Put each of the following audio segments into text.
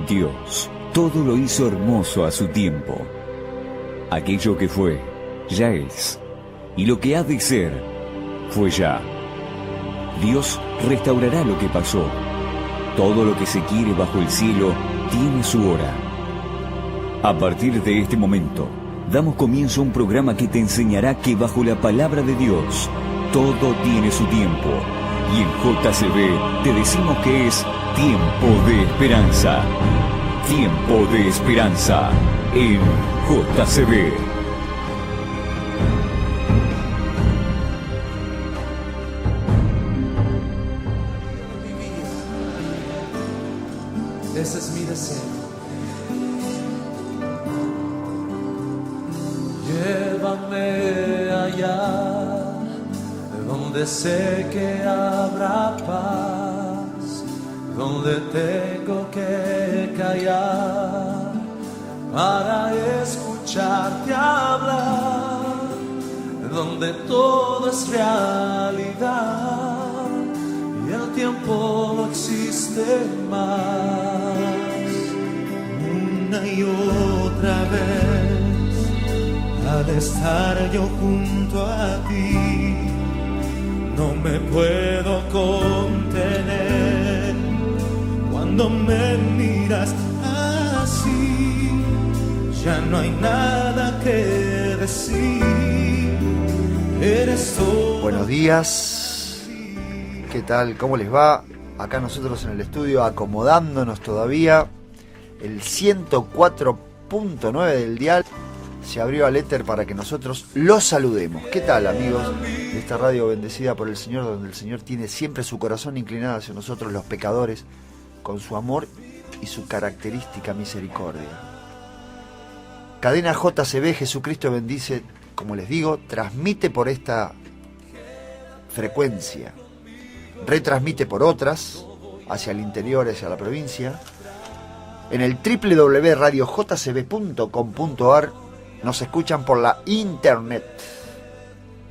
Dios todo lo hizo hermoso a su tiempo. Aquello que fue, ya es, y lo que ha de ser, fue ya. Dios restaurará lo que pasó. Todo lo que se quiere bajo el cielo tiene su hora. A partir de este momento, damos comienzo a un programa que te enseñará que bajo la palabra de Dios, todo tiene su tiempo. Y en JCB te decimos que es tiempo de esperanza. Tiempo de esperanza en JCB. Ese es mi deseo. Llévame allá, donde sé que habrá paz, donde tengo que callar para escucharte hablar, donde todo es realidad y el tiempo no existe más. Una y otra vez, al estar yo junto a ti, no me puedo contener. Cuando me miras así, ya no hay nada que decir. Eres todo. Buenos días, ¿qué tal? ¿Cómo les va? Acá nosotros en el estudio acomodándonos todavía. El 104.9 del dial se abrió al éter para que nosotros los saludemos. ¿Qué tal, amigos de esta radio bendecida por el Señor, donde el Señor tiene siempre su corazón inclinado hacia nosotros los pecadores, con su amor y su característica misericordia? Cadena JCB, Jesucristo bendice, como les digo, transmite por esta frecuencia, retransmite por otras, hacia el interior, hacia la provincia. En el www.radiojcb.com.ar nos escuchan por la internet.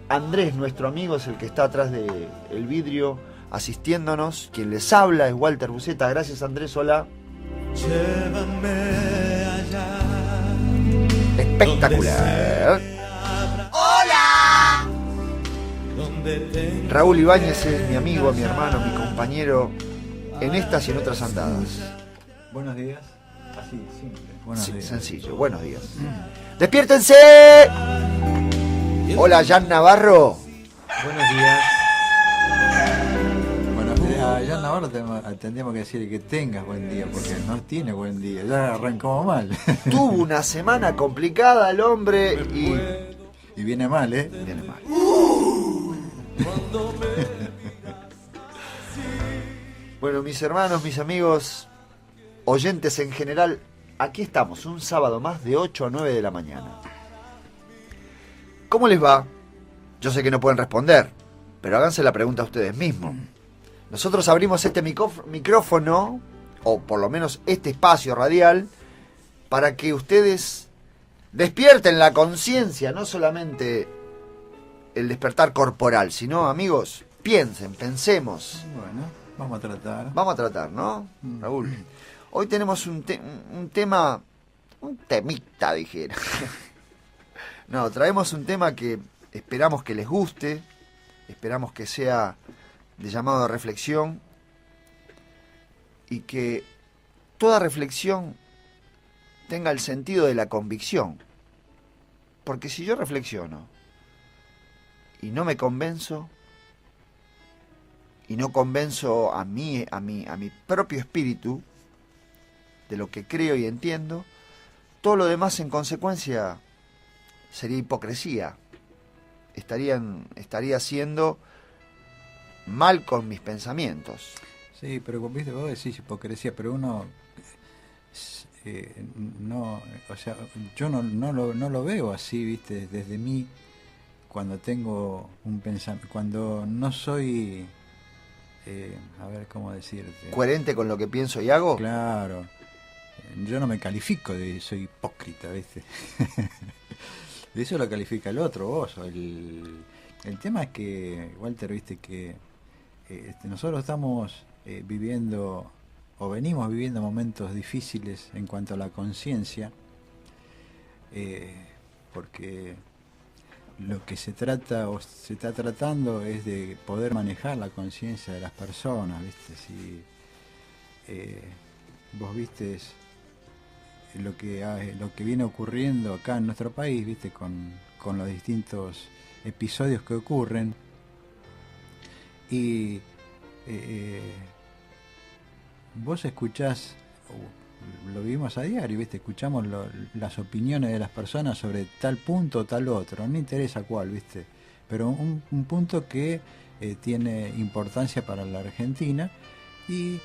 Andrés, nuestro amigo, es el que está atrás del vidrio asistiéndonos. Quien les habla es Walter Buceta. Gracias, Andrés. Hola. Llévame allá. Espectacular. ¡Hola! Raúl Ibáñez es mi amigo, mi hermano, mi compañero en estas y en otras andadas. Buenos días. Así, simple. Buenos días. Sencillo. Buenos días. ¡Despiértense! Hola, Jan Navarro. Buenos días. Buenos días. A Jan Navarro tendríamos que decir que tengas buen día, porque no tiene buen día. Ya arrancamos mal. Tuvo una semana complicada el hombre y viene mal, ¿eh? Viene mal. Bueno, mis hermanos, mis amigos, oyentes en general, aquí estamos, un sábado más de 8 a 9 de la mañana. ¿Cómo les va? Yo sé que no pueden responder, pero háganse la pregunta a ustedes mismos. Nosotros abrimos este micrófono, o por lo menos este espacio radial, para que ustedes despierten la conciencia, no solamente el despertar corporal, sino, amigos, pensemos. Bueno, vamos a tratar. Vamos a tratar, ¿no, Raúl? Hoy tenemos un temita, dijera. No, traemos un tema que esperamos que les guste, esperamos que sea de llamado a reflexión y que toda reflexión tenga el sentido de la convicción. Porque si yo reflexiono y no me convenzo, y no convenzo a mi propio espíritu de lo que creo y entiendo, todo lo demás en consecuencia sería hipocresía. Estaría haciendo mal con mis pensamientos. Sí, pero viste, vos decís hipocresía, pero uno no, o sea, yo no lo veo así, viste, desde mí, cuando tengo un pensamiento, cuando no soy, a ver cómo decirte, coherente con lo que pienso y hago. Claro, yo no me califico de soy hipócrita, viste. De eso lo califica el otro, vos. El tema es que, Walter, viste que nosotros estamos viviendo o venimos viviendo momentos difíciles en cuanto a la conciencia, porque lo que se trata o se está tratando es de poder manejar la conciencia de las personas, ¿viste? Si vos viste lo que viene ocurriendo acá en nuestro país, ¿viste? Con los distintos episodios que ocurren, y vos escuchás, lo vivimos a diario, ¿viste? Escuchamos las opiniones de las personas sobre tal punto o tal otro, no interesa cuál, ¿viste? Pero un punto que tiene importancia para la Argentina, y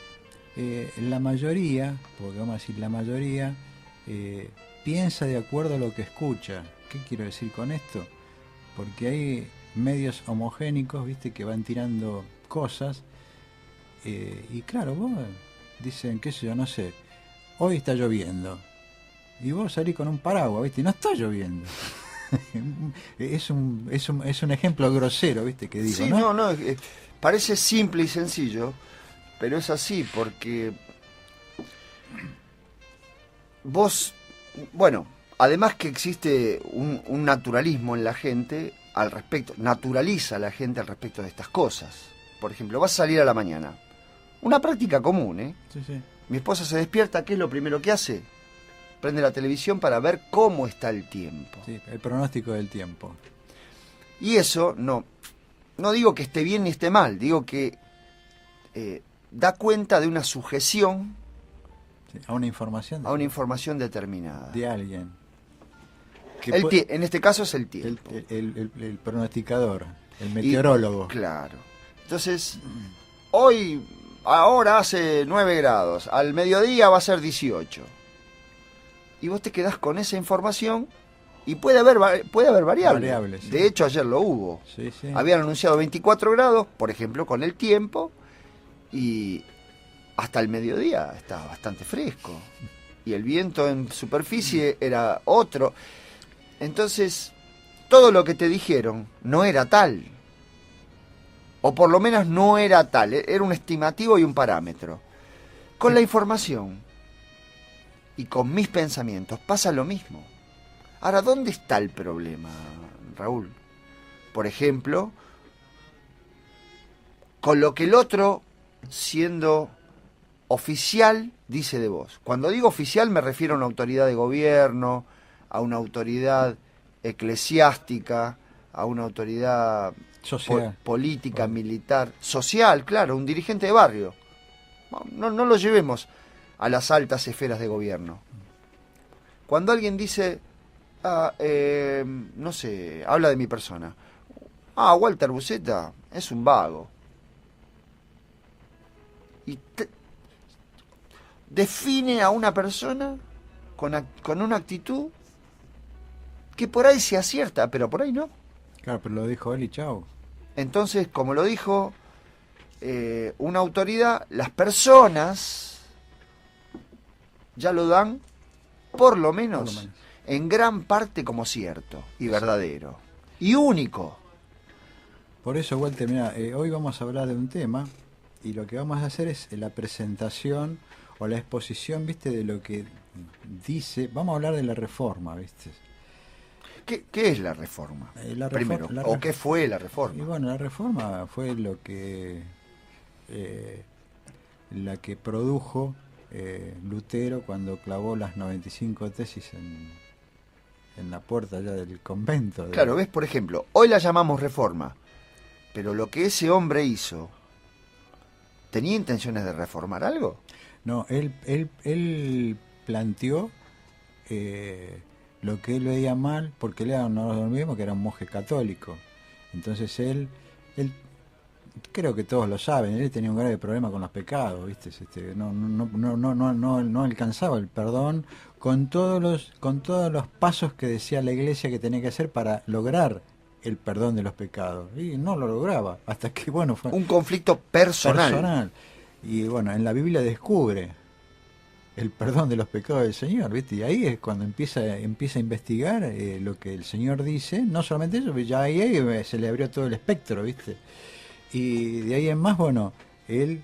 la mayoría, porque vamos a decir la mayoría, piensa de acuerdo a lo que escucha. ¿Qué quiero decir con esto? Porque hay medios homogénicos, ¿viste? Que van tirando cosas, y claro, vos dicen, qué sé yo, no sé, hoy está lloviendo, y vos salís con un paraguas, ¿viste? Y no está lloviendo. es un ejemplo grosero, ¿viste? Que digo, sí, no, parece simple y sencillo, pero es así, porque vos, bueno, además que existe un naturalismo en la gente al respecto, naturaliza a la gente al respecto de estas cosas. Por ejemplo, vas a salir a la mañana, una práctica común, ¿eh? Sí, sí. Mi esposa se despierta, ¿qué es lo primero que hace? Prende la televisión para ver cómo está el tiempo. Sí, el pronóstico del tiempo. Y eso, no digo que esté bien ni esté mal, digo que da cuenta de una sujeción, sí, a una información determinada. de alguien. En este caso es el tiempo. El pronosticador, el meteorólogo. Claro. Entonces, ahora hace 9 grados, al mediodía va a ser 18. Y vos te quedás con esa información y puede haber variables. Sí. De hecho, ayer lo hubo. Sí, sí. Habían anunciado 24 grados, por ejemplo, con el tiempo, y hasta el mediodía estaba bastante fresco. Y el viento en superficie era otro. Entonces, todo lo que te dijeron no era tal. O por lo menos no era tal. Era un estimativo y un parámetro. Con la información y con mis pensamientos pasa lo mismo. Ahora, ¿dónde está el problema, Raúl? Por ejemplo, con lo que el otro, siendo oficial, dice de vos. Cuando digo oficial me refiero a una autoridad de gobierno, a una autoridad eclesiástica, a una autoridad social, política, militar, social, claro, un dirigente de barrio. No lo llevemos a las altas esferas de gobierno. Cuando alguien dice, no sé, habla de mi persona, Walter Buceta es un vago, y define a una persona con una actitud que por ahí se acierta, pero por ahí no. Claro, pero lo dijo él y chao. Entonces, como lo dijo una autoridad, las personas ya lo dan, por lo menos, en gran parte como cierto y verdadero y único. Por eso, Walter, mira, hoy vamos a hablar de un tema, y lo que vamos a hacer es la presentación o la exposición, ¿viste? De lo que dice. Vamos a hablar de la reforma, ¿viste? ¿Qué es la reforma? Primero, ¿o qué fue la reforma? Y bueno, la reforma fue lo que la que produjo Lutero cuando clavó las 95 tesis en la puerta ya del convento. Claro, ves, por ejemplo, hoy la llamamos reforma, pero lo que ese hombre hizo, ¿tenía intenciones de reformar algo? No, él planteó lo que él veía mal, porque él era, no lo olvidemos que era un monje católico. Entonces él creo que todos lo saben, él tenía un grave problema con los pecados, ¿viste? No alcanzaba el perdón con todos los pasos que decía la Iglesia que tenía que hacer para lograr el perdón de los pecados, y no lo lograba, hasta que bueno, fue un conflicto personal. Y bueno, en la Biblia descubre el perdón de los pecados del Señor, ¿viste? Y ahí es cuando empieza a investigar lo que el Señor dice. No solamente eso, ya ahí se le abrió todo el espectro, ¿viste? Y de ahí en más, bueno, él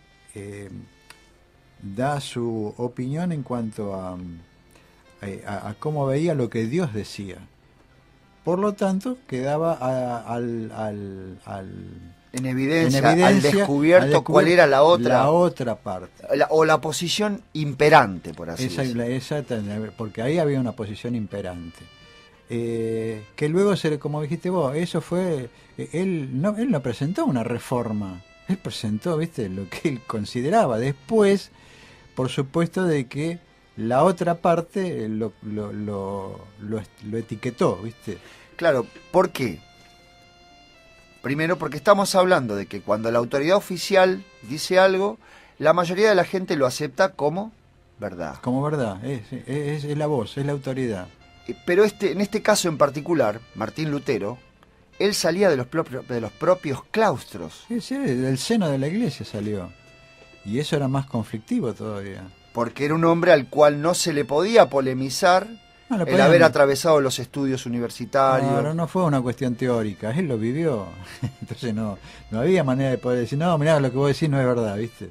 da su opinión en cuanto a cómo veía lo que Dios decía. Por lo tanto, quedaba en evidencia, al descubierto cuál era la otra parte. O la posición imperante, por así decirlo. Exactamente, porque ahí había una posición imperante. Que luego, como dijiste vos, eso fue... Él no presentó una reforma, él presentó, ¿viste?, lo que él consideraba. Después, por supuesto, de que la otra parte lo etiquetó, ¿viste? Claro, ¿por qué? Primero, porque estamos hablando de que cuando la autoridad oficial dice algo, la mayoría de la gente lo acepta como verdad. Como verdad, es la voz, es la autoridad. Pero en este caso en particular, Martín Lutero, él salía de los propios claustros. Sí, del seno de la iglesia salió. Y eso era más conflictivo todavía. Porque era un hombre al cual no se le podía polemizar el haber atravesado los estudios universitarios. No fue una cuestión teórica, él lo vivió. Entonces no había manera de poder decir, no, mirá, lo que vos decís no es verdad, ¿viste?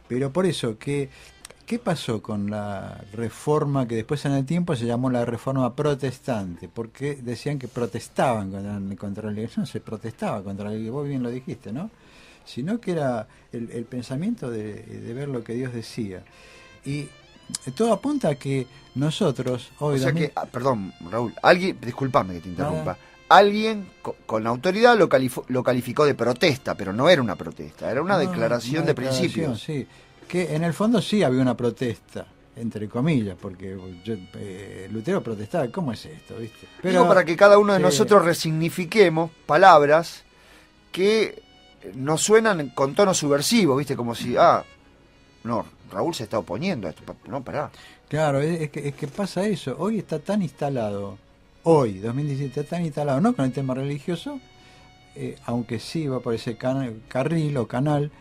Pero por eso, ¿qué pasó con la reforma que después en el tiempo se llamó la reforma protestante? Porque decían que protestaban contra la iglesia. No se protestaba contra la iglesia, vos bien lo dijiste, ¿no? Sino que era el pensamiento de ver lo que Dios decía. Y todo apunta a que nosotros hoy... perdón, Raúl, disculpame que te interrumpa. Alguien con autoridad lo calificó de protesta, pero no era una protesta, era una declaración de principios. Sí, que en el fondo sí había una protesta, entre comillas, porque Lutero protestaba, ¿cómo es esto? ¿Viste? Pero digo, para que cada uno de nosotros resignifiquemos palabras que nos suenan con tono subversivo, ¿viste? Como si, no, Raúl se está oponiendo a esto. No, pará. Claro, es que pasa eso. Hoy está tan instalado, 2017, está tan instalado, no con el tema religioso, aunque sí va por ese carril o canal,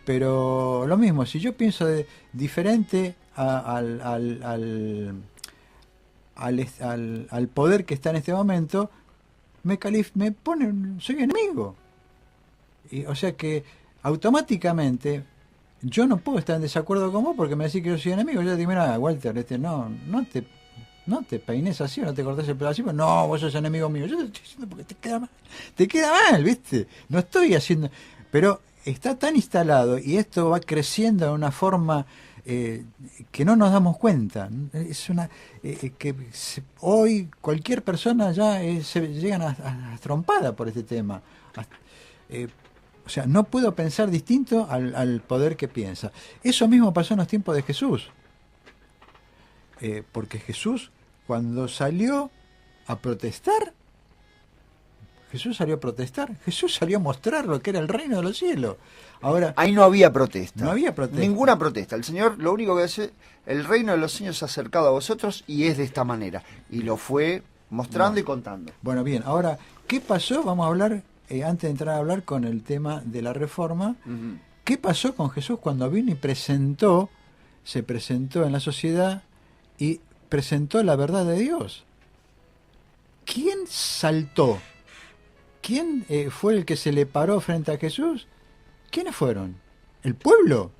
pero lo mismo, si yo pienso diferente al poder que está en este momento, me ponen, soy enemigo. O sea que automáticamente yo no puedo estar en desacuerdo con vos porque me decís que yo soy enemigo. Yo te digo, mira, Walter, no te peines así, no te cortes el pelo así, pero no, vos sos enemigo mío. Yo te estoy diciendo porque te queda mal, ¿viste? No estoy haciendo... Pero está tan instalado y esto va creciendo de una forma que no nos damos cuenta. Es una hoy cualquier persona ya se llegan a trompada por este tema. O sea, no puedo pensar distinto al poder que piensa. Eso mismo pasó en los tiempos de Jesús. Porque Jesús, cuando salió a protestar, Jesús salió a mostrar lo que era el reino de los cielos. Ahora, ahí no había protesta. No había protesta. Ninguna protesta. El Señor lo único que dice, el reino de los cielos se ha acercado a vosotros y es de esta manera. Y lo fue mostrando y contando. Bueno, bien. Ahora, ¿qué pasó? Vamos a hablar, antes de entrar a hablar con el tema de la reforma, ¿qué pasó con Jesús cuando vino y se presentó en la sociedad y presentó la verdad de Dios? ¿Quién saltó? ¿Quién fue el que se le paró frente a Jesús? ¿Quiénes fueron? ¿El pueblo?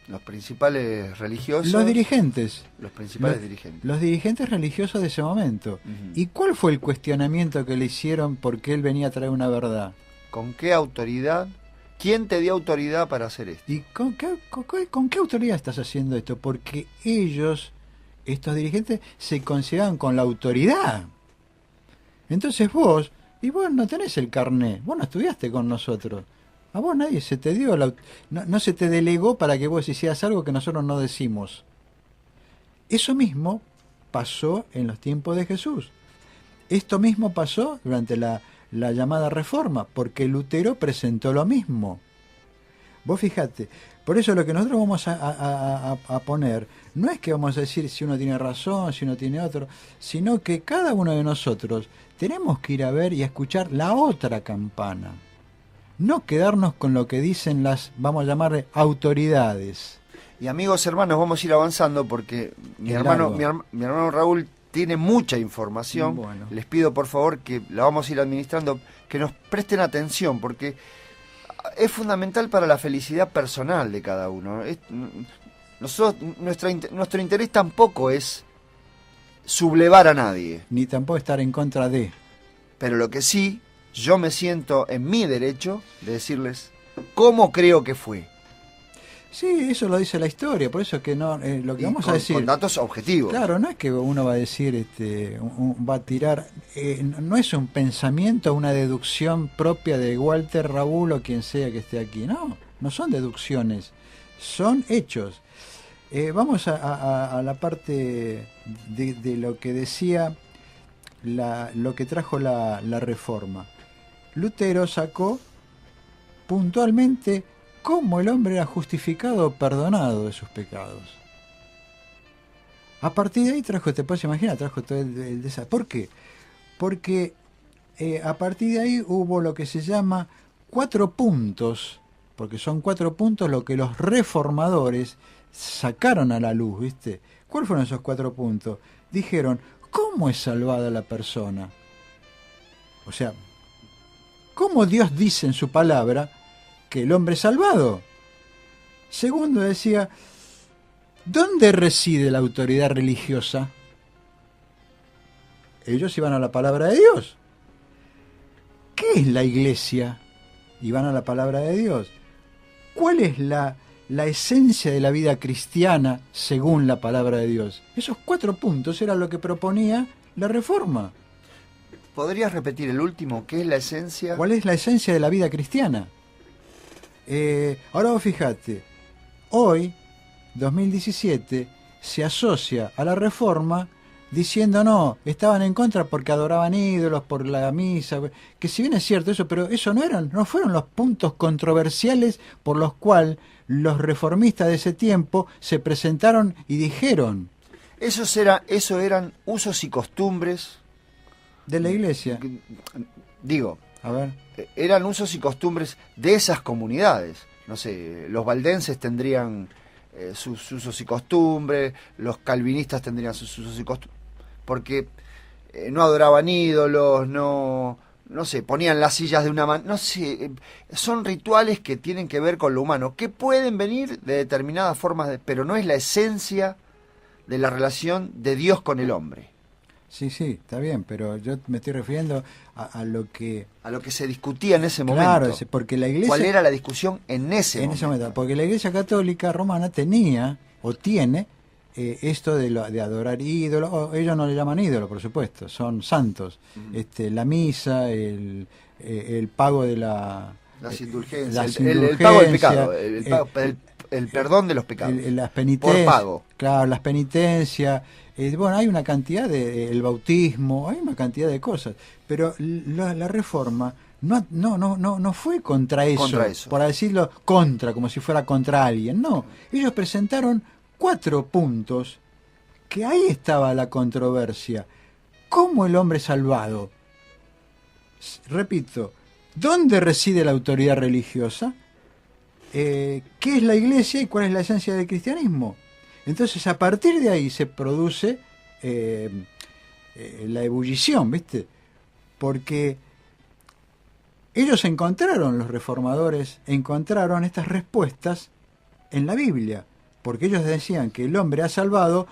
Los principales religiosos. Los dirigentes. Los principales dirigentes. Los dirigentes religiosos de ese momento. ¿Y cuál fue el cuestionamiento que le hicieron porque él venía a traer una verdad? ¿Con qué autoridad? ¿Quién te dio autoridad para hacer esto? ¿Y con qué autoridad estás haciendo esto? Porque ellos, estos dirigentes, se consideraban con la autoridad. Entonces vos no tenés el carné, vos no estudiaste con nosotros. A vos nadie se te dio, no se te delegó para que vos hicieras algo que nosotros no decimos. Eso mismo pasó en los tiempos de Jesús. Esto mismo pasó durante la llamada Reforma, porque Lutero presentó lo mismo. Vos fijate, por eso lo que nosotros vamos a poner, no es que vamos a decir si uno tiene razón, si uno tiene otro, sino que cada uno de nosotros tenemos que ir a ver y a escuchar la otra campana. No quedarnos con lo que dicen las, vamos a llamarle, autoridades. Y amigos, hermanos, vamos a ir avanzando porque mi hermano Raúl tiene mucha información. Bueno. Les pido por favor que la vamos a ir administrando, que nos presten atención, porque es fundamental para la felicidad personal de cada uno. Nuestro interés tampoco es sublevar a nadie. Ni tampoco estar en contra de. Pero lo que sí, yo me siento en mi derecho de decirles cómo creo que fue. Sí, eso lo dice la historia, por eso que no, lo que vamos a decir... Con datos objetivos. Claro, no es que uno va a decir, va a tirar... no es un pensamiento, una deducción propia de Walter, Raúl o quien sea que esté aquí. No son deducciones, son hechos. Vamos a la parte de lo que decía, lo que trajo la Reforma. Lutero sacó puntualmente cómo el hombre era justificado o perdonado de sus pecados. A partir de ahí te puedes imaginar, trajo todo el desastre. ¿Por qué? Porque a partir de ahí hubo lo que se llama 4 puntos, porque son 4 puntos lo que los reformadores sacaron a la luz, ¿viste? ¿Cuáles fueron esos 4 puntos? Dijeron, ¿cómo es salvada la persona? O sea, ¿cómo Dios dice en su palabra que el hombre es salvado? Segundo decía, ¿dónde reside la autoridad religiosa? Ellos iban a la palabra de Dios. ¿Qué es la iglesia? Iban a la palabra de Dios. ¿Cuál es la esencia de la vida cristiana según la palabra de Dios? Esos 4 puntos era lo que proponía la Reforma. ¿Podrías repetir el último? ¿Qué es la esencia? ¿Cuál es la esencia de la vida cristiana? Ahora vos fijate, hoy, 2017, se asocia a la Reforma diciendo no, estaban en contra porque adoraban ídolos, por la misa, que si bien es cierto eso, pero eso no fueron los puntos controversiales por los cuales los reformistas de ese tiempo se presentaron y dijeron. Eso eran usos y costumbres de la iglesia. Digo, a ver, eran usos y costumbres de esas comunidades. No sé, los valdenses tendrían sus usos y costumbres, los calvinistas tendrían sus usos y costumbres, porque no adoraban ídolos, no sé, ponían las sillas de una manera, no sé, son rituales que tienen que ver con lo humano, que pueden venir de determinadas formas, pero no es la esencia de la relación de Dios con el hombre. Sí, está bien, pero yo me estoy refiriendo a lo que... A lo que se discutía en ese momento. Claro, porque la iglesia... ¿Cuál era la discusión en ese momento? Porque la iglesia católica romana tenía, o tiene, esto de adorar ídolos. Ellos no le llaman ídolos, por supuesto, son santos. La misa, el pago de las indulgencias, el pago del pecado, el perdón de los pecados. Las penitencias. Por pago. Claro, las penitencias. Bueno, hay una cantidad el bautismo, hay una cantidad de cosas, pero la Reforma no fue contra eso, por decirlo como si fuera contra alguien, no. Ellos presentaron 4 puntos, que ahí estaba la controversia. ¿Cómo el hombre es salvado? Repito, ¿dónde reside la autoridad religiosa? ¿Qué es la iglesia y cuál es la esencia del cristianismo? Entonces, a partir de ahí se produce la ebullición, ¿viste? Porque ellos los reformadores encontraron estas respuestas en la Biblia, porque ellos decían que el hombre ha salvado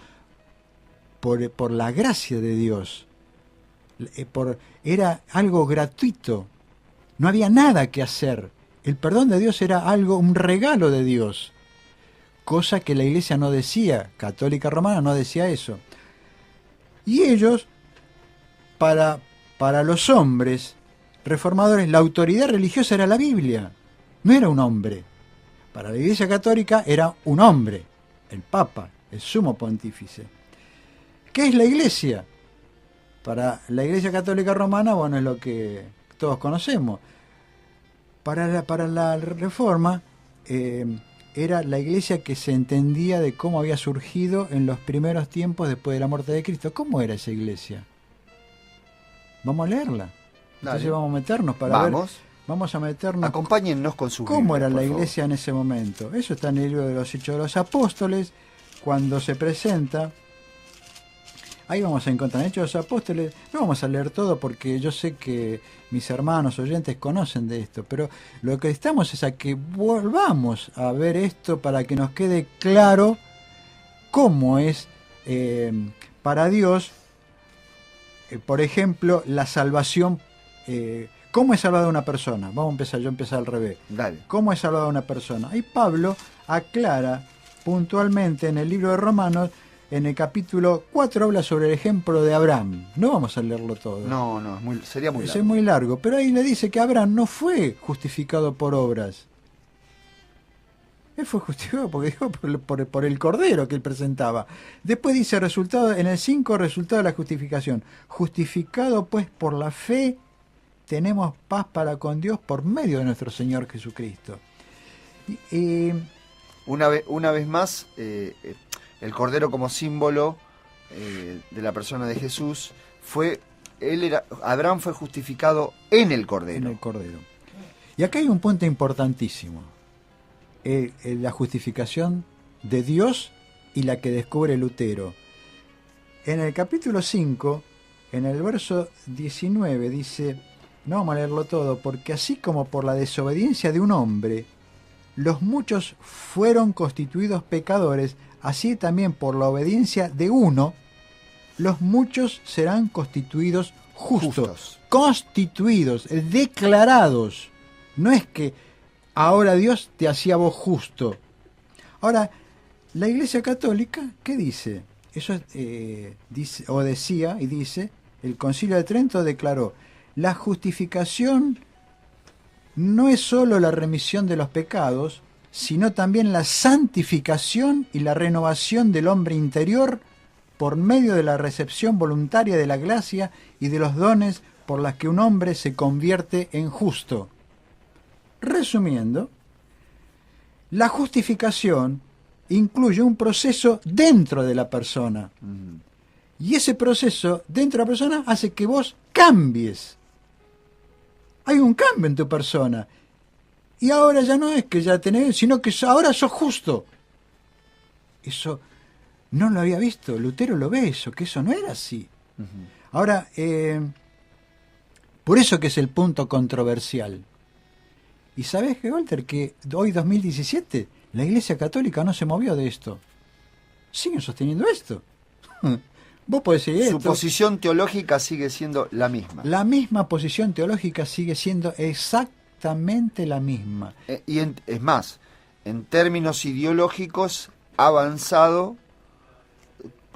por la gracia de Dios. Era algo gratuito, no había nada que hacer. El perdón de Dios era un regalo de Dios. Cosa que la iglesia no decía, católica romana no decía eso. Y ellos, para los hombres reformadores, la autoridad religiosa era la Biblia, no era un hombre. Para la iglesia católica era un hombre, el Papa, el sumo pontífice. ¿Qué es la iglesia? Para la iglesia católica romana, bueno, es lo que todos conocemos. Para la Reforma, era la iglesia que se entendía de cómo había surgido en los primeros tiempos después de la muerte de Cristo. ¿Cómo era esa iglesia? Vamos a leerla. Entonces Dale. vamos a meternos para ver. Vamos a meternos. Acompáñennos con su ¿Cómo Biblia, era la por favor. iglesia en ese momento? Eso está en el libro de los Hechos de los Apóstoles, cuando se presenta Ahí vamos a encontrar Hechos de los Apóstoles. No vamos a leer todo porque yo sé que mis hermanos oyentes conocen de esto, pero lo que estamos es a que volvamos a ver esto para que nos quede claro cómo es para Dios, por ejemplo, la salvación. ¿Cómo es salvada una persona? Vamos a empezar, yo empecé al revés. Dale. ¿Cómo es salvada una persona? Y Pablo aclara puntualmente en el libro de Romanos, en el capítulo 4, habla sobre el ejemplo de Abraham. No vamos a leerlo todo. No, sería muy largo. Es muy largo, pero ahí le dice que Abraham no fue justificado por obras. Él fue justificado porque dijo por el cordero que él presentaba. Después dice resultado, en el 5, resultado de la justificación. Justificado pues por la fe, tenemos paz para con Dios por medio de nuestro Señor Jesucristo. Una vez más, el cordero como símbolo de la persona de Jesús Abraham fue justificado en el cordero. En el cordero. Y acá hay un punto importantísimo. La justificación de Dios y la que descubre Lutero. En el capítulo 5, en el verso 19, dice, no vamos a leerlo todo, porque así como por la desobediencia de un hombre, los muchos fueron constituidos pecadores, así también por la obediencia de uno, los muchos serán constituidos justos. Constituidos, declarados. No es que ahora Dios te hacía vos justo. Ahora, la Iglesia Católica, ¿qué dice? Eso dice, o decía y dice, el Concilio de Trento declaró, la justificación no es sólo la remisión de los pecados, sino también la santificación y la renovación del hombre interior por medio de la recepción voluntaria de la gracia y de los dones por las que un hombre se convierte en justo. Resumiendo, la justificación incluye un proceso dentro de la persona. Y ese proceso dentro de la persona hace que vos cambies. Hay un cambio en tu persona. Y ahora ya no es que ya tenés, sino que ahora sos justo. Eso no lo había visto. Lutero lo ve eso, que eso no era así. Ahora, por eso que es el punto controversial. ¿Y sabés qué, Walter? Que hoy, 2017, la Iglesia Católica no se movió de esto. Siguen sosteniendo esto. Vos podés decir esto. Su posición teológica sigue siendo la misma. La misma posición teológica sigue siendo exactamente la misma. Es más, en términos ideológicos, ha avanzado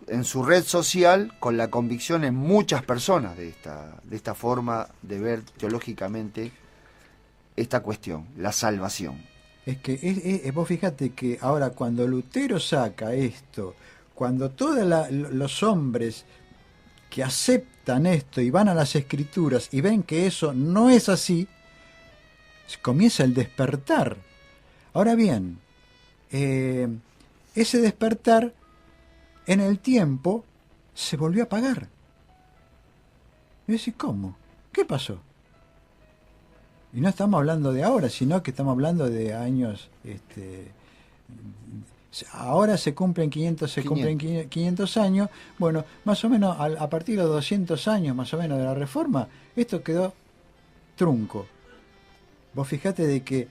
en su red social con la convicción en muchas personas de esta forma de ver teológicamente esta cuestión, la salvación. Es que vos fíjate que ahora cuando Lutero saca esto, cuando todos los hombres que aceptan esto y van a las Escrituras y ven que eso no es así, comienza el despertar. Ahora bien, ese despertar en el tiempo se volvió a apagar. Y decís, ¿cómo? ¿Qué pasó? Y no estamos hablando de ahora, sino que estamos hablando de años. Ahora se cumplen 500 años. Bueno, más o menos a partir de 200 años más o menos de la Reforma, esto quedó trunco. Vos fijate de que,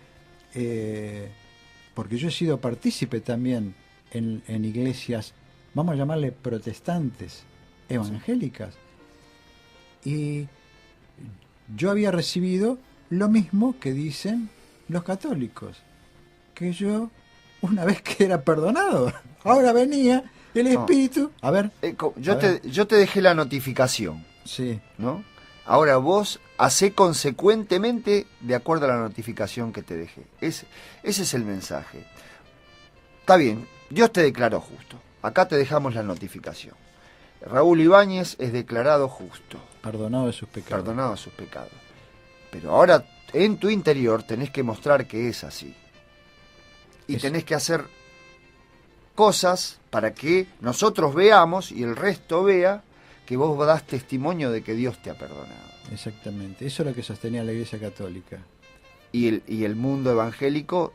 porque yo he sido partícipe también en iglesias, vamos a llamarle protestantes, evangélicas, y yo había recibido lo mismo que dicen los católicos, que yo, una vez que era perdonado, ahora venía el Espíritu. A ver. Yo te dejé la notificación. Sí. ¿No? Ahora vos hacé consecuentemente de acuerdo a la notificación que te dejé. Ese es el mensaje. Está bien, Dios te declaró justo. Acá te dejamos la notificación. Raúl Ibáñez es declarado justo. Perdonado de sus pecados. Perdonado de sus pecados. Pero ahora en tu interior tenés que mostrar que es así. Y tenés que hacer cosas para que nosotros veamos y el resto vea que vos das testimonio de que Dios te ha perdonado. Exactamente. Eso es lo que sostenía la Iglesia Católica. Y el mundo evangélico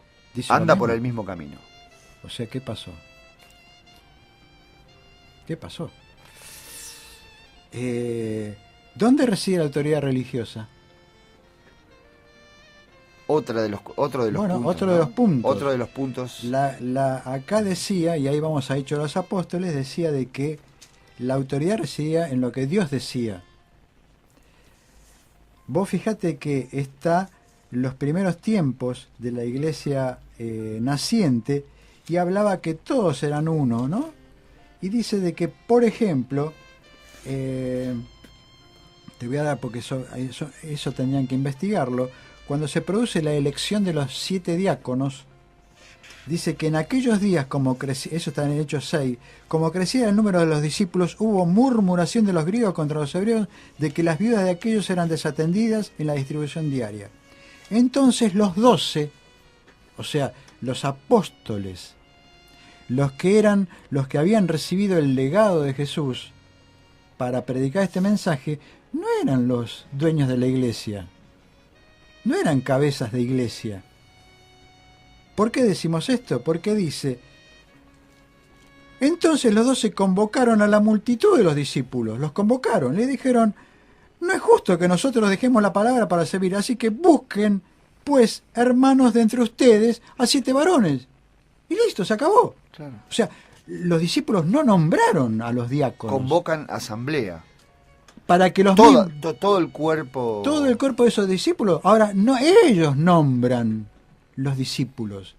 anda por el mismo camino. O sea, ¿qué pasó? ¿Qué pasó? ¿Dónde reside la autoridad religiosa? Otro de los Bueno, puntos. otro de los puntos. Otro de los puntos. Acá decía, y ahí vamos a Hechos de los Apóstoles, decía de que la autoridad residía en lo que Dios decía. Vos fijate que está los primeros tiempos de la iglesia naciente y hablaba que todos eran uno, ¿no? Y dice de que, por ejemplo, te voy a dar porque eso tendrían que investigarlo, cuando se produce la elección de los 7 diáconos, dice que en aquellos días, como crecía, eso está en Hechos 6, como crecía el número de los discípulos, hubo murmuración de los griegos contra los hebreos de que las viudas de aquellos eran desatendidas en la distribución diaria. Entonces los 12, o sea, los apóstoles, los que habían recibido el legado de Jesús para predicar este mensaje, no eran los dueños de la iglesia, no eran cabezas de iglesia. ¿Por qué decimos esto? Porque dice, entonces los 12 convocaron a la multitud de los discípulos, los convocaron, le dijeron, no es justo que nosotros dejemos la palabra para servir, así que busquen, pues, hermanos de entre ustedes, a 7 varones. Y listo, se acabó. Claro. O sea, los discípulos no nombraron a los diáconos. Convocan asamblea. Para que los todo el cuerpo. Todo el cuerpo de esos discípulos. Ahora, no ellos nombran los discípulos.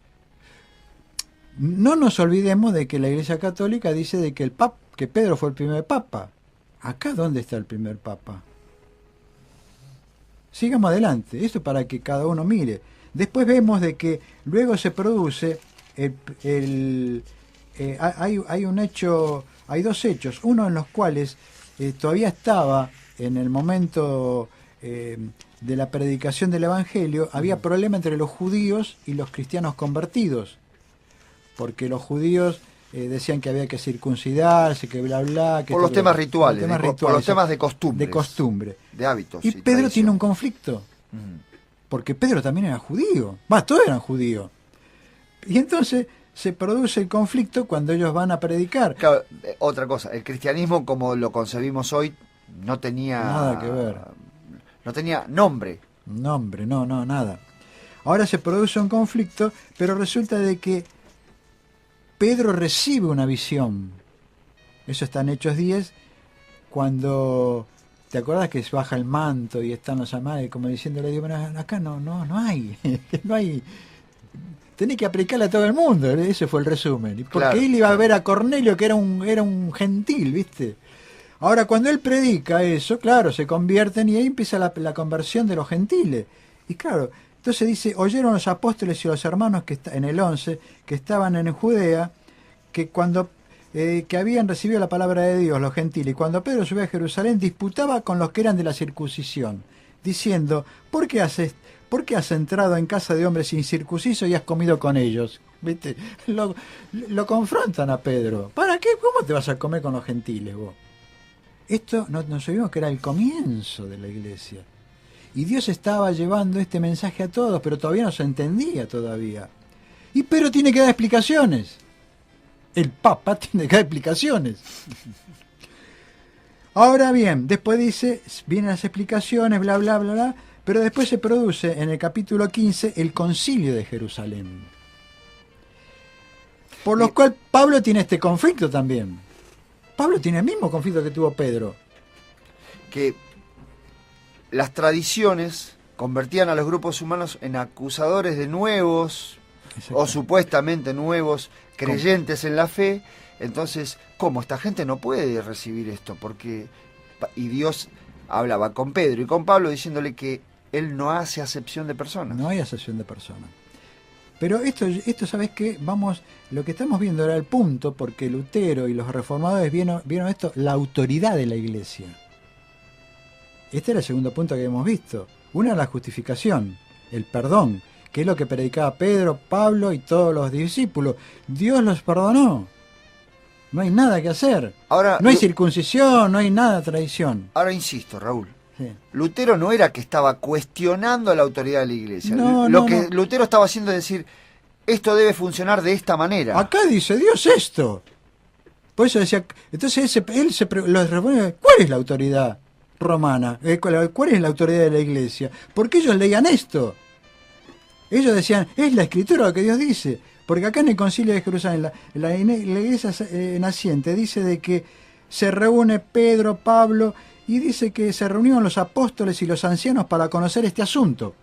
No nos olvidemos de que la Iglesia Católica dice de que que Pedro fue el primer papa. Acá, ¿dónde está el primer papa? Sigamos adelante. Esto para que cada uno mire. Después vemos de que luego se produce hay un hecho, hay 2 hechos, uno en los cuales todavía estaba en el momento de la predicación del Evangelio, había problema entre los judíos y los cristianos convertidos, porque los judíos decían que había que circuncidarse, que bla bla, que por los temas rituales, por los temas de costumbre, de hábitos. Y Pedro tiene un conflicto, porque Pedro también era judío, todos eran judíos. Y entonces se produce el conflicto cuando ellos van a predicar. Claro, otra cosa, el cristianismo como lo concebimos hoy no tenía nada que ver. No tenía nombre. Nombre, no, nada. Ahora se produce un conflicto, pero resulta de que Pedro recibe una visión. Eso está en Hechos 10, cuando, ¿te acuerdas que baja el manto y están los amados como diciéndole, bueno, acá no hay, no hay... Tenés que aplicarle a todo el mundo, ese fue el resumen. Porque claro, él iba a ver a Cornelio, que era un gentil, ¿viste? Ahora, cuando él predica eso, claro, se convierten y ahí empieza la conversión de los gentiles. Y claro, entonces dice, oyeron los apóstoles y los hermanos que en el 11, que estaban en Judea, que cuando que habían recibido la palabra de Dios, los gentiles, y cuando Pedro subió a Jerusalén, disputaba con los que eran de la circuncisión, diciendo, ¿por qué has entrado en casa de hombres incircuncisos y has comido con ellos? ¿Viste? Lo confrontan a Pedro. ¿Para qué? ¿Cómo te vas a comer con los gentiles vos? Esto nos sabíamos que era el comienzo de la iglesia. Y Dios estaba llevando este mensaje a todos, pero todavía no se entendía todavía. Y Pedro tiene que dar explicaciones. El Papa tiene que dar explicaciones. Ahora bien, después dice, vienen las explicaciones, bla, bla, bla, bla, pero después se produce en el capítulo 15 el concilio de Jerusalén. Por lo cual Pablo tiene este conflicto también. Pablo tiene el mismo conflicto que tuvo Pedro. Que las tradiciones convertían a los grupos humanos en acusadores de nuevos o supuestamente nuevos creyentes en la fe. Entonces, ¿cómo? Esta gente no puede recibir esto, y Dios hablaba con Pedro y con Pablo diciéndole que él no hace acepción de personas. No hay acepción de personas. Pero esto ¿sabes qué? Lo que estamos viendo era el punto, porque Lutero y los reformadores vieron esto, la autoridad de la iglesia. Este era el segundo punto que hemos visto. Una, la justificación, el perdón, que es lo que predicaba Pedro, Pablo y todos los discípulos. Dios los perdonó. No hay nada que hacer. Ahora, no hay circuncisión, no hay nada de tradición. Ahora insisto, Raúl. Sí. Lutero no era que estaba cuestionando la autoridad de la iglesia. No. Lutero estaba haciendo es decir, esto debe funcionar de esta manera. Acá dice Dios esto. Por eso decía, entonces los responde, ¿cuál es la autoridad romana? ¿Cuál es la autoridad de la iglesia? Porque ellos leían esto. Ellos decían, es la escritura lo que Dios dice. Porque acá en el Concilio de Jerusalén, la iglesia naciente dice de que se reúne Pedro, Pablo, y dice que se reunieron los apóstoles y los ancianos para conocer este asunto.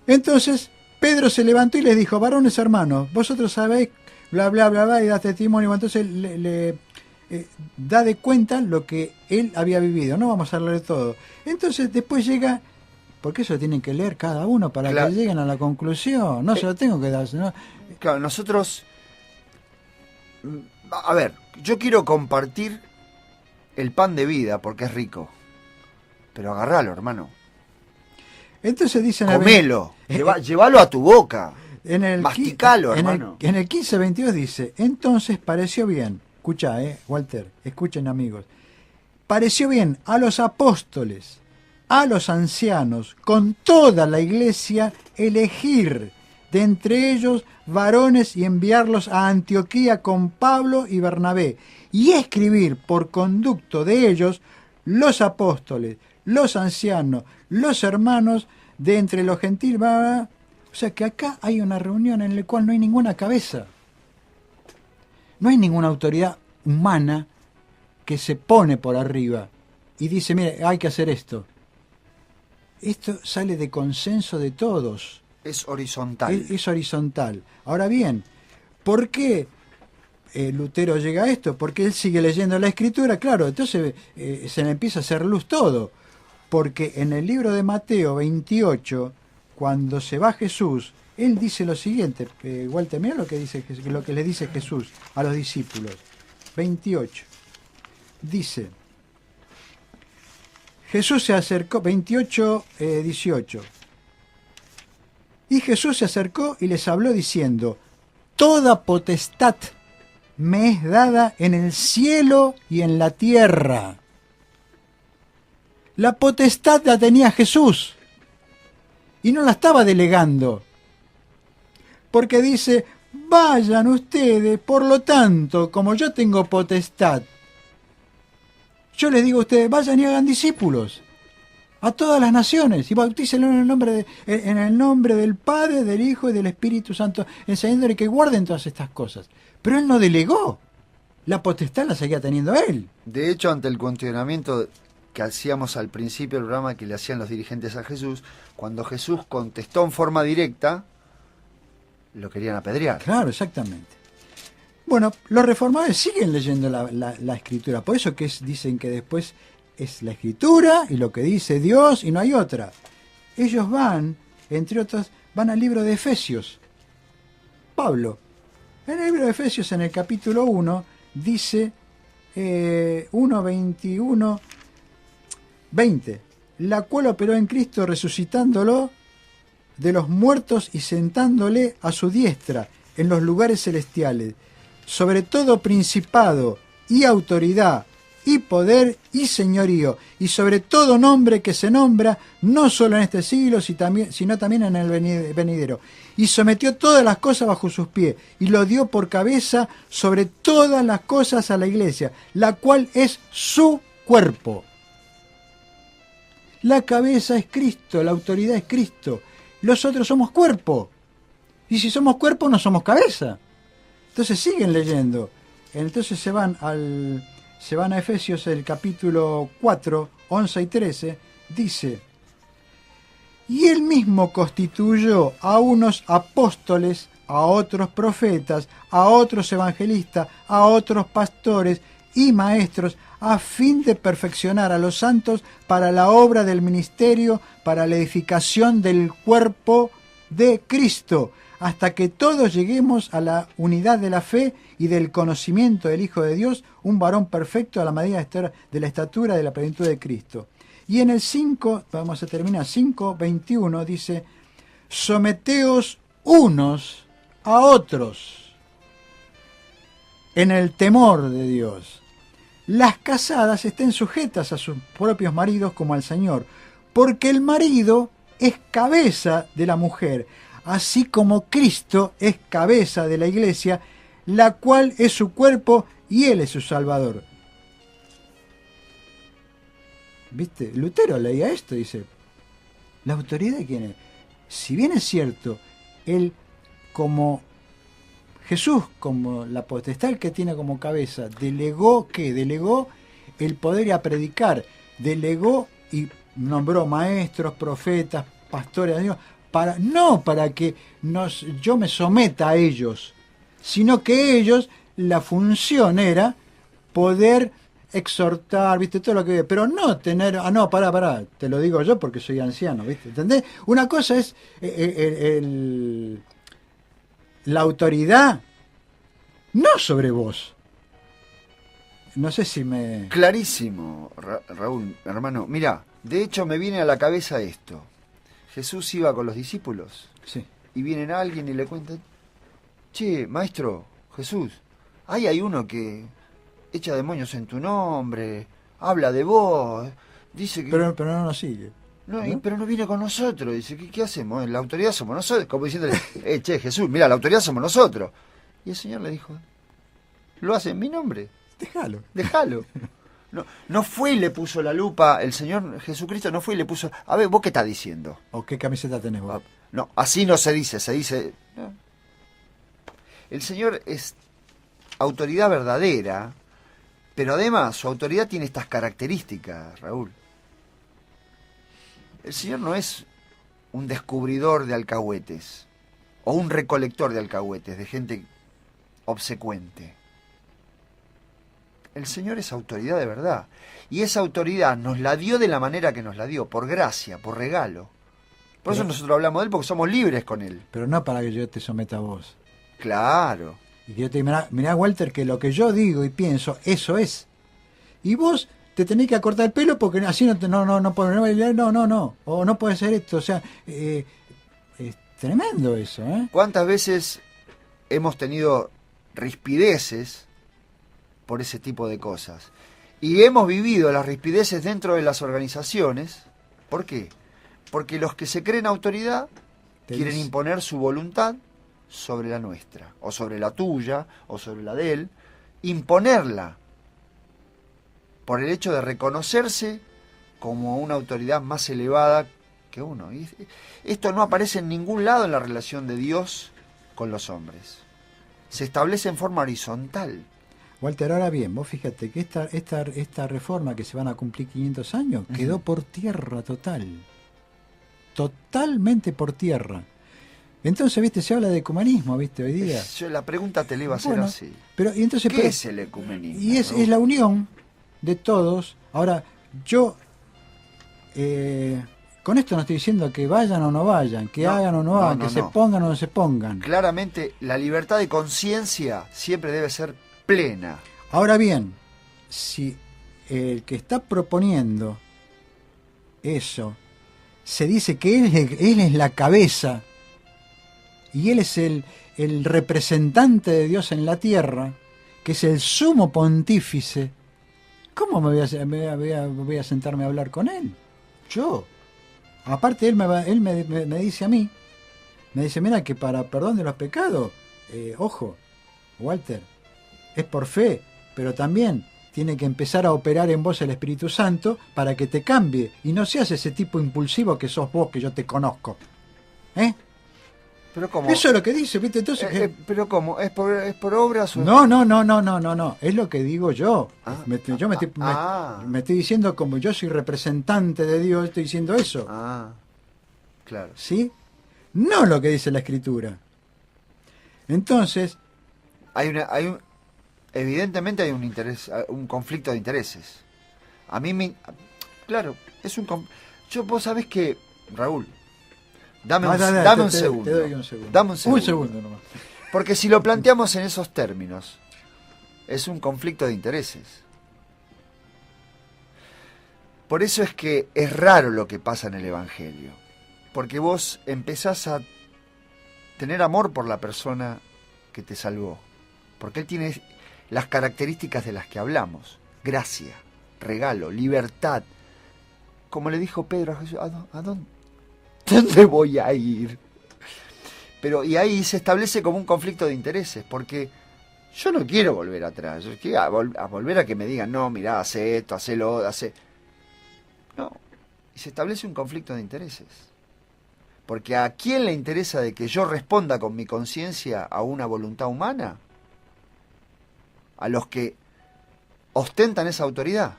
Entonces, Pedro se levantó y les dijo, varones hermanos, vosotros sabéis, bla, bla, bla, bla, y da testimonio. Entonces da de cuenta lo que él había vivido. No vamos a leer todo. Entonces, después llega, porque eso tienen que leer cada uno para que lleguen a la conclusión. No se lo tengo que dar. ¿No? Claro, nosotros... A ver, yo quiero compartir el pan de vida porque es rico. Pero agarralo, hermano. Entonces dicen... Comelo, llévalo a tu boca. Masticalo, hermano. En el 15:22 dice, entonces pareció bien, escucha, Walter, escuchen amigos, pareció bien a los apóstoles, a los ancianos, con toda la iglesia, elegir de entre ellos varones y enviarlos a Antioquía con Pablo y Bernabé, y escribir por conducto de ellos los apóstoles, los ancianos, los hermanos de entre los gentiles. O sea que acá hay una reunión en la cual no hay ninguna cabeza. No hay ninguna autoridad humana que se pone por arriba y dice, mire, hay que hacer esto. Esto sale de consenso de todos. Es horizontal. Es horizontal. Ahora bien, ¿por qué Lutero llega a esto? Porque él sigue leyendo la Escritura, claro, entonces se le empieza a hacer luz todo. Porque en el libro de Mateo 28, cuando se va Jesús, él dice lo siguiente, Walter, mira lo que le dice Jesús a los discípulos. 28. Dice, Jesús se acercó, 28, 18. Y Jesús se acercó y les habló diciendo, toda potestad me es dada en el cielo y en la tierra. La potestad la tenía Jesús y no la estaba delegando. Porque dice, vayan ustedes, por lo tanto, como yo tengo potestad, yo les digo a ustedes, vayan y hagan discípulos a todas las naciones y bautícenlo en el nombre del Padre, del Hijo y del Espíritu Santo, enseñándole que guarden todas estas cosas. Pero él no delegó, la potestad la seguía teniendo él. De hecho, ante el cuestionamiento que hacíamos al principio del programa que le hacían los dirigentes a Jesús, cuando Jesús contestó en forma directa, lo querían apedrear. Claro, exactamente. Bueno, los reformadores siguen leyendo la Escritura, por eso que dicen que después es la Escritura y lo que dice Dios y no hay otra. Ellos van, entre otros, van al libro de Efesios. Pablo, en el libro de Efesios, en el capítulo 1, dice 1:21, 20, la cual operó en Cristo resucitándolo de los muertos y sentándole a su diestra en los lugares celestiales, sobre todo principado y autoridad y poder y señorío, y sobre todo nombre que se nombra, no solo en este siglo, sino también en el venidero. Y sometió todas las cosas bajo sus pies, y lo dio por cabeza sobre todas las cosas a la iglesia, la cual es su cuerpo. La cabeza es Cristo, la autoridad es Cristo. Los otros somos cuerpo. Y si somos cuerpo, no somos cabeza. Entonces siguen leyendo. Entonces se van a Efesios, el capítulo 4, 11 y 13, dice, y él mismo constituyó a unos apóstoles, a otros profetas, a otros evangelistas, a otros pastores y maestros, a fin de perfeccionar a los santos para la obra del ministerio, para la edificación del cuerpo de Cristo, hasta que todos lleguemos a la unidad de la fe y del conocimiento del Hijo de Dios, un varón perfecto a la medida de la estatura de la plenitud de Cristo. Y en el 5, vamos a terminar, 5:21 dice, someteos unos a otros en el temor de Dios. Las casadas estén sujetas a sus propios maridos como al Señor, porque el marido es cabeza de la mujer, así como Cristo es cabeza de la iglesia, la cual es su cuerpo y él es su Salvador. ¿Viste? Lutero leía esto y dice, ¿la autoridad de quién es? Si bien es cierto, él como Jesús, como la potestad que tiene como cabeza, delegó el poder a predicar, delegó y nombró maestros, profetas, pastores de Dios, no para que yo me someta a ellos, sino que ellos, la función era poder exhortar, ¿viste? Todo lo que... Pero no tener... no, pará, te lo digo yo porque soy anciano, ¿viste? ¿Entendés? Una cosa es la autoridad, no sobre vos. No sé si me... Clarísimo, Raúl, hermano. Mira, de hecho me viene a la cabeza esto. Jesús iba con los discípulos. Sí. Y viene alguien y le cuenta, che, maestro, Jesús, ahí hay uno que echa demonios en tu nombre, habla de vos, dice que... Pero no nos sigue. No, pero no viene con nosotros. Dice, ¿qué hacemos? La autoridad somos nosotros. Como diciéndole, che, Jesús, mira, la autoridad somos nosotros. Y el Señor le dijo, lo hace en mi nombre. Déjalo. No fue y le puso la lupa, el Señor Jesucristo no fue y le puso, a ver, ¿vos qué estás diciendo? ¿O qué camiseta tenés vos? No, así no se dice, se dice... No. El Señor es autoridad verdadera, pero además su autoridad tiene estas características, Raúl. El Señor no es un descubridor de alcahuetes o un recolector de alcahuetes, de gente obsecuente. El Señor es autoridad de verdad. Y esa autoridad nos la dio de la manera que nos la dio, por gracia, por regalo. Por eso nosotros hablamos de Él, porque somos libres con Él. Pero no para que yo te someta a vos. Claro. Y que yo te diga, mirá, Walter, que lo que yo digo y pienso, eso es. Y vos te tenés que acortar el pelo porque así no podés, no. O no puede ser esto. O sea, es tremendo eso, ¿eh? ¿Cuántas veces hemos tenido rispideces por ese tipo de cosas? Y hemos vivido las rispideces dentro de las organizaciones. ¿Por qué? Porque los que se creen autoridad quieren imponer su voluntad sobre la nuestra, o sobre la tuya, o sobre la de él, imponerla por el hecho de reconocerse como una autoridad más elevada que uno. Y esto no aparece en ningún lado en la relación de Dios con los hombres. Se establece en forma horizontal. Walter, ahora bien, vos fíjate que esta reforma que se van a cumplir 500 años quedó por tierra total. Totalmente por tierra. Entonces, viste, se habla de ecumenismo, viste, hoy día. La pregunta te la iba a hacer así. Pero, y entonces, ¿qué es el ecumenismo? Y es la unión de todos. Ahora, yo con esto no estoy diciendo que vayan o no vayan, que hagan o no hagan, que se pongan o no se pongan. Claramente, la libertad de conciencia siempre debe ser plena. Ahora bien, si el que está proponiendo eso se dice que él es la cabeza y él es el representante de Dios en la tierra, que es el sumo pontífice, ¿cómo voy a sentarme a hablar con él? Yo. Aparte, él me dice a mí, me dice, mira que para perdón de los pecados, ojo, Walter, es por fe, pero también tiene que empezar a operar en vos el Espíritu Santo para que te cambie y no seas ese tipo impulsivo que sos vos, que yo te conozco. ¿Pero cómo? Eso es lo que dice, ¿viste? Entonces, ¿pero cómo? ¿Es por obras o...? No. Es lo que digo yo. Me estoy diciendo, como yo soy representante de Dios, estoy diciendo eso. Claro. ¿Sí? No lo que dice la Escritura. Entonces... Evidentemente hay un interés, un conflicto de intereses. A mí claro, es un... Vos sabés que, Raúl, dame un segundo. Te doy un segundo. Dame un segundo. Un segundo nomás. Porque si lo planteamos en esos términos, es un conflicto de intereses. Por eso es que es raro lo que pasa en el Evangelio. Porque vos empezás a tener amor por la persona que te salvó. Porque él tiene las características de las que hablamos: gracia, regalo, libertad. Como le dijo Pedro a Jesús, ¿a dónde voy a ir? Pero y ahí se establece como un conflicto de intereses, porque Yo no quiero volver atrás, yo quiero a volver a que me digan, no, mirá, hace esto, hace lo, hace... No, y se establece un conflicto de intereses. Porque ¿a quién le interesa de que yo responda con mi conciencia a una voluntad humana? A los que ostentan esa autoridad.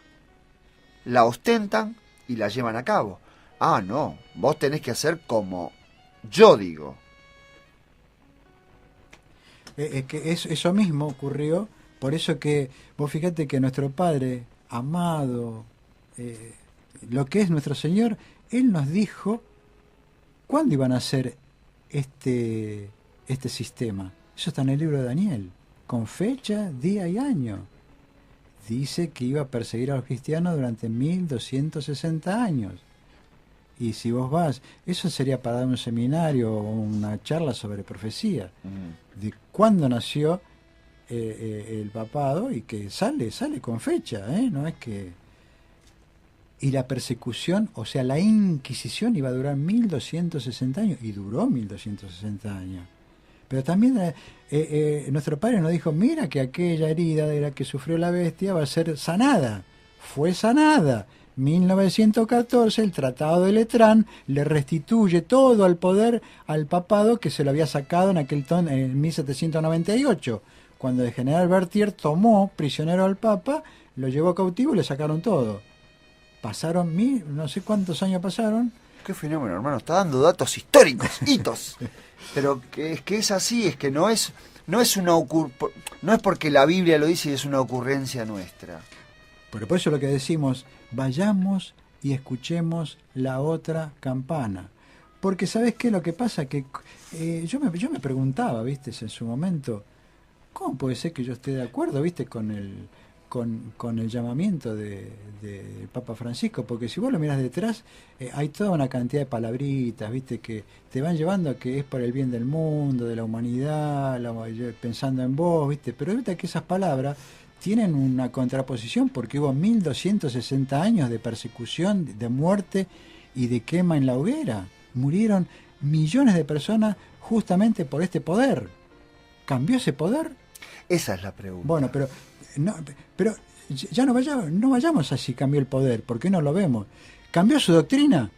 La ostentan y la llevan a cabo. Ah, no, vos tenés que hacer como yo digo. Es que eso mismo ocurrió, por eso que vos fíjate que nuestro Padre amado, lo que es nuestro Señor, Él nos dijo cuándo iban a hacer este sistema. Eso está en el libro de Daniel, con fecha, día y año. Dice que iba a perseguir a los cristianos durante 1260 años. Y si vos vas, eso sería para dar un seminario o una charla sobre profecía, de cuándo nació el papado, y que sale con fecha, no es que... Y la persecución, o sea, la Inquisición iba a durar 1260 años, y duró 1260 años. Pero también nuestro Padre nos dijo, mira que aquella herida de la que sufrió la bestia va a ser sanada. Fue sanada. 1914, el Tratado de Letrán le restituye todo el poder al papado que se lo había sacado en 1798, cuando el general Berthier tomó prisionero al papa, lo llevó cautivo y le sacaron todo. Pasaron no sé cuántos años pasaron. Qué fenómeno, hermano, está dando datos históricos, hitos. Pero es que es así, es que no es porque la Biblia lo dice y es una ocurrencia nuestra. Pero por eso lo que decimos, vayamos y escuchemos la otra campana. Porque ¿sabes qué? Lo que pasa que yo me preguntaba, ¿viste? En su momento, ¿cómo puede ser que yo esté de acuerdo, ¿viste? Con el llamamiento del Papa Francisco, porque si vos lo mirás detrás, hay toda una cantidad de palabritas, ¿viste? Que te van llevando a que es por el bien del mundo, de la humanidad, pensando en vos, ¿viste? Pero viste que esas palabras tienen una contraposición, porque hubo 1260 años de persecución, de muerte y de quema en la hoguera. Murieron millones de personas justamente por este poder. ¿Cambió ese poder? Esa es la pregunta. Bueno, pero ya no vayamos a si cambió el poder, porque no lo vemos. ¿Cambió su doctrina?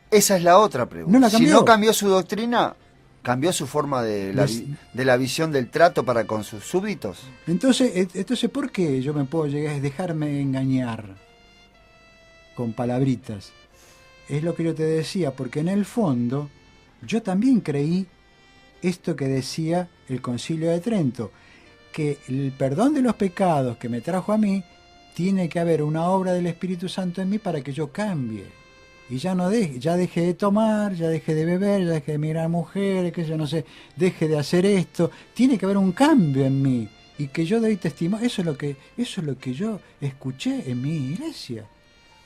Esa es la otra pregunta. ¿No la cambió? Si no cambió su doctrina, ¿cambió su forma de la visión del trato para con sus súbditos? Entonces, ¿por qué yo me puedo dejarme engañar con palabritas? Es lo que yo te decía, porque en el fondo yo también creí esto que decía el Concilio de Trento, que el perdón de los pecados que me trajo a mí, tiene que haber una obra del Espíritu Santo en mí para que yo cambie. Y ya dejé de tomar, ya dejé de beber, ya dejé de mirar a mujeres, que yo no sé, deje de hacer esto. Tiene que haber un cambio en mí y que yo doy testimonio. Eso es lo que yo escuché en mi iglesia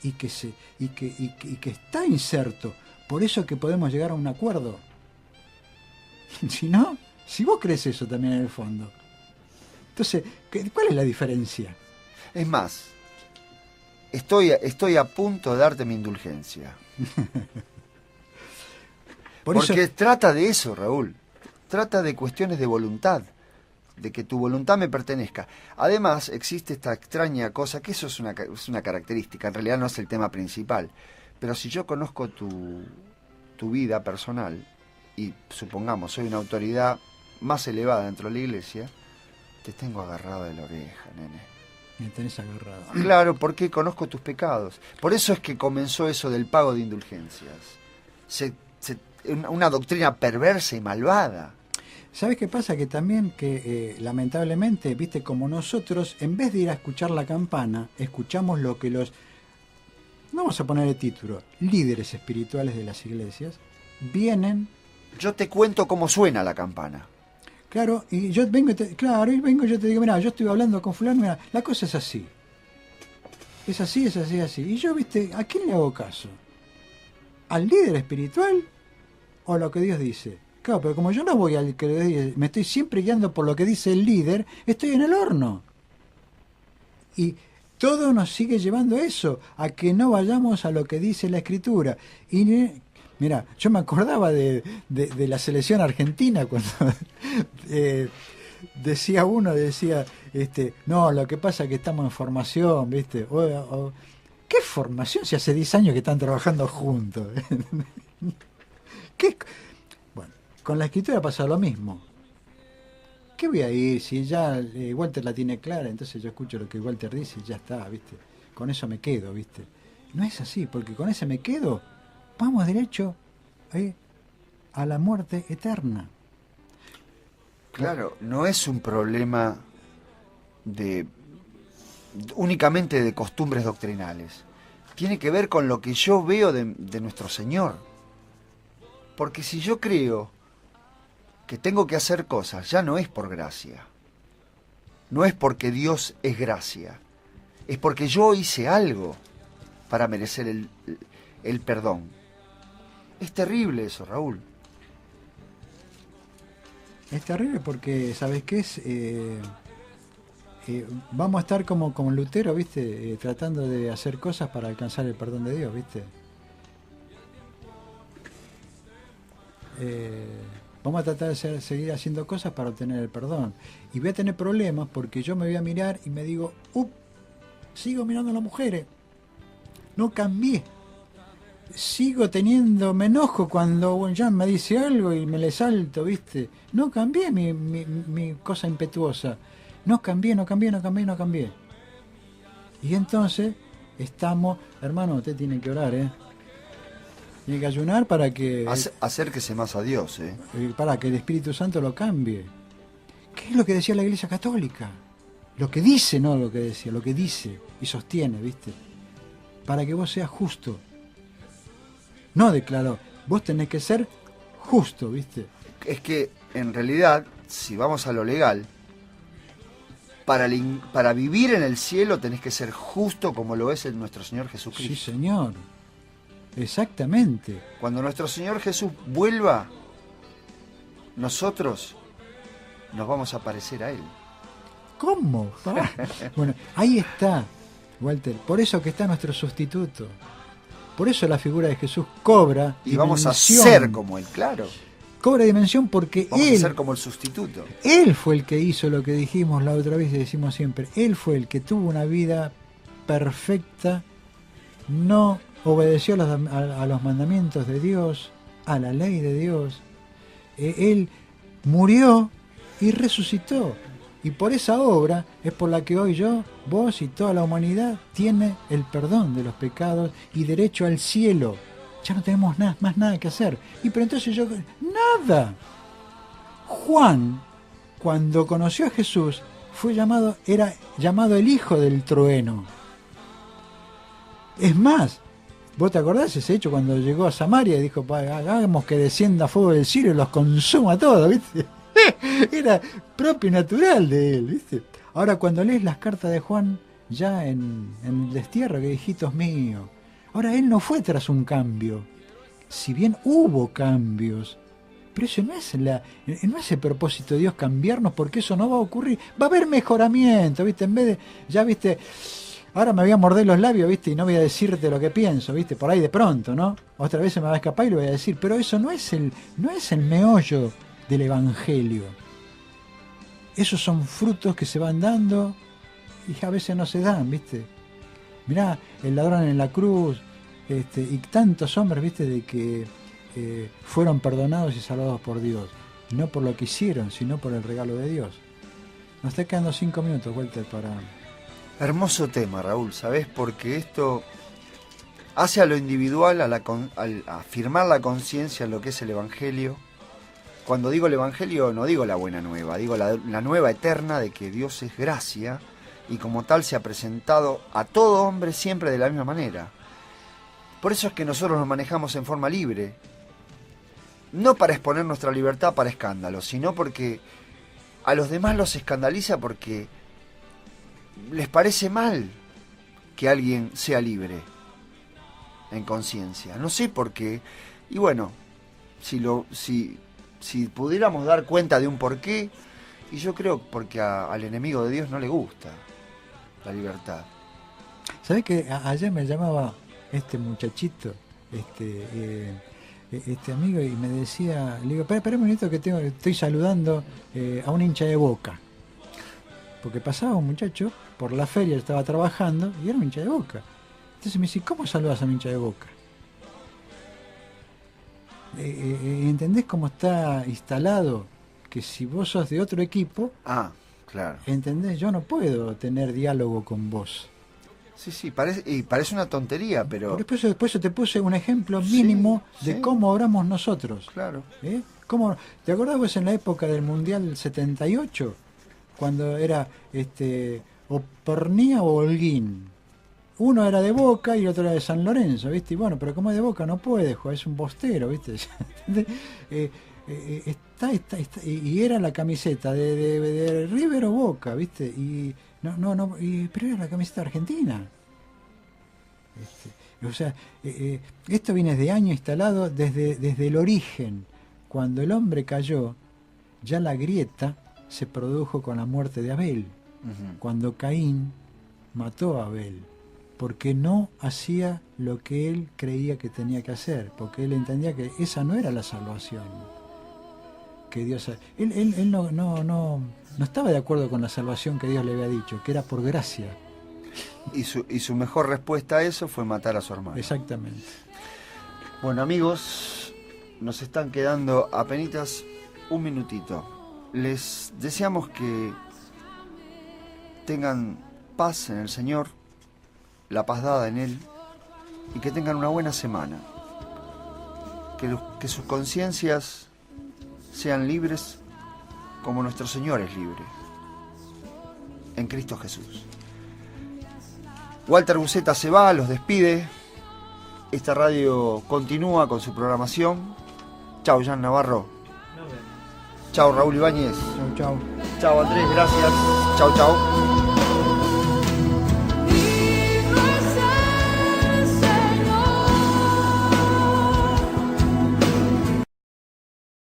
y que está inserto. Por eso que podemos llegar a un acuerdo. Si vos crees eso también en el fondo. Entonces, ¿cuál es la diferencia? Es más, estoy a punto de darte mi indulgencia. Porque trata de eso, Raúl. Trata de cuestiones de voluntad, de que tu voluntad me pertenezca. Además, existe esta extraña cosa, que eso es una característica, en realidad no es el tema principal. Pero si yo conozco tu vida personal, y supongamos soy una autoridad más elevada dentro de la iglesia, te tengo agarrado de la oreja, nene. Me tenés agarrado. Claro, porque conozco tus pecados. Por eso es que comenzó eso del pago de indulgencias. Una doctrina perversa y malvada. ¿Sabes qué pasa? Que también, lamentablemente, viste, como nosotros, en vez de ir a escuchar la campana, escuchamos lo que los, vamos a poner el título, líderes espirituales de las iglesias, vienen. Yo te cuento cómo suena la campana. Claro, y yo vengo y yo te digo, mira, yo estuve hablando con fulano, mira, la cosa es así. Es así, es así, así. Y yo, viste, ¿a quién le hago caso? ¿Al líder espiritual o a lo que Dios dice? Claro, pero como yo no voy al que dice, me estoy siempre guiando por lo que dice el líder, estoy en el horno. Y todo nos sigue llevando a eso, a que no vayamos a lo que dice la Escritura. Y mira, yo me acordaba de la selección argentina cuando decía uno, no, lo que pasa es que estamos en formación, ¿viste? ¿Qué formación si hace 10 años que están trabajando juntos? ¿Qué? Bueno, con la escritura pasa lo mismo. ¿Qué voy a ir? Si ya Walter la tiene clara, entonces yo escucho lo que Walter dice y ya está, ¿viste? Con eso me quedo, ¿viste? No es así, porque con ese me quedo, vamos derecho a la muerte eterna. Claro, no es un problema únicamente de costumbres doctrinales. Tiene que ver con lo que yo veo de nuestro Señor. Porque si yo creo que tengo que hacer cosas, ya no es por gracia. No es porque Dios es gracia. Es porque yo hice algo para merecer el perdón. Es terrible eso, Raúl. Es terrible porque, ¿sabes qué es? Vamos a estar como Lutero, ¿viste? Tratando de hacer cosas para alcanzar el perdón de Dios, ¿viste? Vamos a tratar de seguir haciendo cosas para obtener el perdón. Y voy a tener problemas porque yo me voy a mirar y me digo, sigo mirando a las mujeres. No cambié. Me enojo cuando Jan me dice algo y me le salto, ¿viste? No cambié mi cosa impetuosa. No cambié. Y entonces hermano, usted tiene que orar, Tiene que ayunar para que... Acérquese más a Dios, Para que el Espíritu Santo lo cambie. ¿Qué es lo que decía la Iglesia Católica? Lo que dice, no lo que decía, lo que dice y sostiene, ¿viste? Para que vos seas justo. No declaró, vos tenés que ser justo, ¿viste? Es que, en realidad, si vamos a lo legal, para vivir en el cielo tenés que ser justo como lo es nuestro Señor Jesucristo. Sí, Señor. Exactamente. Cuando nuestro Señor Jesús vuelva, nosotros nos vamos a parecer a Él. ¿Cómo? Bueno, ahí está, Walter. Por eso que está nuestro sustituto. Por eso la figura de Jesús cobra y vamos a ser como Él, claro. Cobra dimensión porque vamos a ser como el sustituto. Él fue el que hizo lo que dijimos la otra vez y decimos siempre. Él fue el que tuvo una vida perfecta, no obedeció a los mandamientos de Dios, a la ley de Dios. Él murió y resucitó. Y por esa obra es por la que hoy yo, vos y toda la humanidad tiene el perdón de los pecados y derecho al cielo. Ya no tenemos más nada que hacer. Pero entonces nada. Juan, cuando conoció a Jesús, era llamado el hijo del trueno. Es más, ¿vos te acordás ese hecho cuando llegó a Samaria y dijo, hagamos que descienda fuego del cielo y los consuma todos, ¿viste? Era propio y natural de él, ¿viste? Ahora cuando lees las cartas de Juan, ya en el destierro, que hijitos míos, ahora él no fue tras un cambio, si bien hubo cambios, pero eso no es el propósito de Dios cambiarnos, porque eso no va a ocurrir, va a haber mejoramiento, ¿viste? En vez de, ya viste, ahora me voy a morder los labios, ¿viste? Y no voy a decirte lo que pienso, ¿viste? Por ahí de pronto, ¿no? Otra vez se me va a escapar y lo voy a decir, pero eso no es el meollo del Evangelio. Esos son frutos que se van dando y a veces no se dan, ¿viste? Mirá, el ladrón en la cruz, y tantos hombres, ¿viste? De que fueron perdonados y salvados por Dios. No por lo que hicieron, sino por el regalo de Dios. Nos está quedando 5 minutos, Walter, para... Hermoso tema, Raúl, ¿sabés? Porque esto hace a lo individual, al afirmar la conciencia en lo que es el Evangelio. Cuando digo el Evangelio no digo la buena nueva, digo la nueva eterna de que Dios es gracia y como tal se ha presentado a todo hombre siempre de la misma manera. Por eso es que nosotros nos manejamos en forma libre, no para exponer nuestra libertad para escándalo, sino porque a los demás los escandaliza porque les parece mal que alguien sea libre en conciencia. No sé por qué. Y bueno, si pudiéramos dar cuenta de un porqué, y yo creo porque al enemigo de Dios no le gusta la libertad. ¿Sabés que ayer me llamaba este muchachito, este amigo y me decía, le digo, espera un minuto que estoy saludando a un hincha de Boca. Porque pasaba un muchacho por la feria, estaba trabajando y era un hincha de Boca. Entonces me dice, ¿cómo saludas a un hincha de Boca? ¿Entendés cómo está instalado? Que si vos sos de otro equipo, claro. ¿entendés? Yo no puedo tener diálogo con vos. Sí, parece una tontería, pero... Por eso te puse un ejemplo mínimo de cómo obramos nosotros. Claro. ¿Te acordás vos en la época del Mundial 78? Cuando era o Pornía o Holguín. Uno era de Boca y el otro era de San Lorenzo, ¿viste? Y bueno, pero como es de Boca no puede jugar, es un bostero, ¿viste? Y era la camiseta de River o Boca, ¿viste? Y pero era la camiseta argentina. O sea, esto viene de años instalado desde el origen. Cuando el hombre cayó, ya la grieta se produjo con la muerte de Abel. Cuando Caín mató a Abel, porque no hacía lo que él creía que tenía que hacer, porque él entendía que esa no era la salvación. Que Dios, él no estaba de acuerdo con la salvación que Dios le había dicho, que era por gracia. Y su mejor respuesta a eso fue matar a su hermano. Exactamente. Bueno, amigos, nos están quedando apenitas un minutito. Les deseamos que tengan paz en el Señor, la paz dada en Él, y que tengan una buena semana. Que sus conciencias sean libres como nuestro Señor es libre, en Cristo Jesús. Walter Buceta se va, los despide. Esta radio continúa con su programación. Chau, Jan Navarro. Chau, Raúl Ibáñez. Chau. Chau, Andrés, gracias. Chau.